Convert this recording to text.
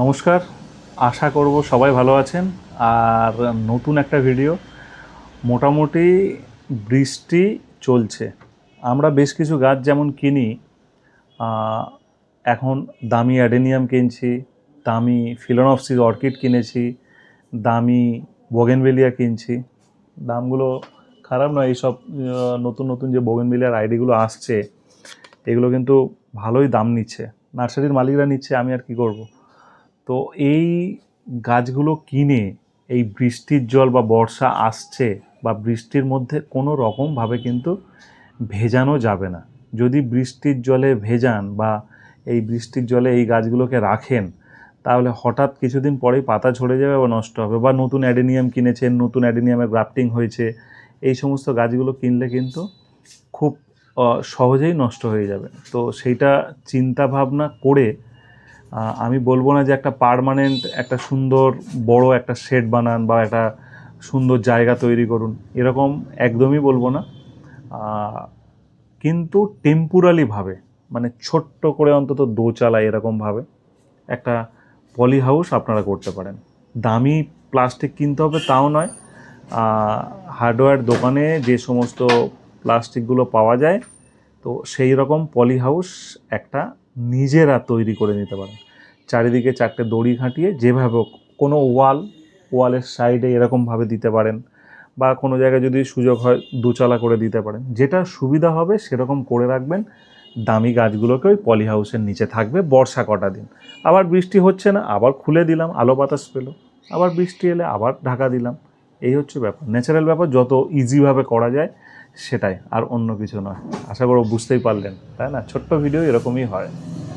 নমস্কার, আশা করব সবাই ভালো আছেন। আর নতুন একটা ভিডিও। মোটামুটি বৃষ্টি চলছে। আমরা বেশ কিছু গাছ যেমন কিনি, এখন দামি অ্যাডেনিয়াম কিনছি, দামি ফিলোনপসিস অর্কিড কিনেছি, দামি বোগেনভেলিয়া কিনছি। দামগুলো খারাপ নয়। এইসব নতুন নতুন যে বোগেনভেলিয়ার আইডিগুলো আসছে, এগুলো কিন্তু ভালোই দাম নিচ্ছে, নার্সারির মালিকরা নিচ্ছে, আমি আর কি করব। তো এই গাছগুলো কিনে এই বৃষ্টির জল বা বর্ষা আসছে বা বৃষ্টির মধ্যে কোনো রকমভাবে কিন্তু ভেজানো যাবে না। যদি বৃষ্টির জলে ভেজান বা এই বৃষ্টির জলে এই গাছগুলোকে রাখেন, তাহলে হঠাৎ কিছুদিন পরেই পাতা ঝরে যাবে বা নষ্ট হবে। বা নতুন অ্যাডেনিয়াম কিনেছেন, নতুন অ্যাডেনিয়ামের গ্রাফটিং হয়েছে, এই সমস্ত গাছগুলো কিনলে কিন্তু খুব সহজেই নষ্ট হয়ে যাবে। তো সেইটা চিন্তা ভাবনা করে আমি বলবো না যে একটা পার্মানেন্ট একটা সুন্দর বড় একটা শেড বানান বা একটা সুন্দর জায়গা তৈরি করুন, এরকম একদমই বলবো না। কিন্তু টেম্পোরারিভাবে, মানে ছোট্ট করে অন্তত দোচালা এরকমভাবে একটা পলি হাউস আপনারা করতে পারেন। দামি প্লাস্টিক কিনতে হবে তাও নয়, হার্ডওয়্যার দোকানে যে সমস্ত প্লাস্টিকগুলো পাওয়া যায়, তো সেই রকম পলি হাউস একটা নিজেরা তৈরি করে নিতে পারেন। চারিদিকে 4টে দড়ি খাটিয়ে যেভাবে কোনো ওয়ালের সাইডে এরকমভাবে দিতে পারেন, বা কোনো জায়গায় যদি সুযোগ হয় দোচালা করে দিতে পারেন। যেটা সুবিধা হবে সেরকম করে রাখবেন। দামি গাছগুলোকে ওই পলি হাউসের নিচে থাকবে বর্ষা কটা দিন। আবার বৃষ্টি হচ্ছে না, আবার খুলে দিলাম, আলো বাতাস পেলো। আবার বৃষ্টি এলে আবার ঢাকা দিলাম। এই হচ্ছে ব্যাপার, ন্যাচারাল ব্যাপার, যত ইজিভাবে করা যায় সেটাই, আর অন্য কিছু নয়। আশা করব বুঝতেই পারলেন, তাই না? ছোট্ট ভিডিও এরকমই হয়।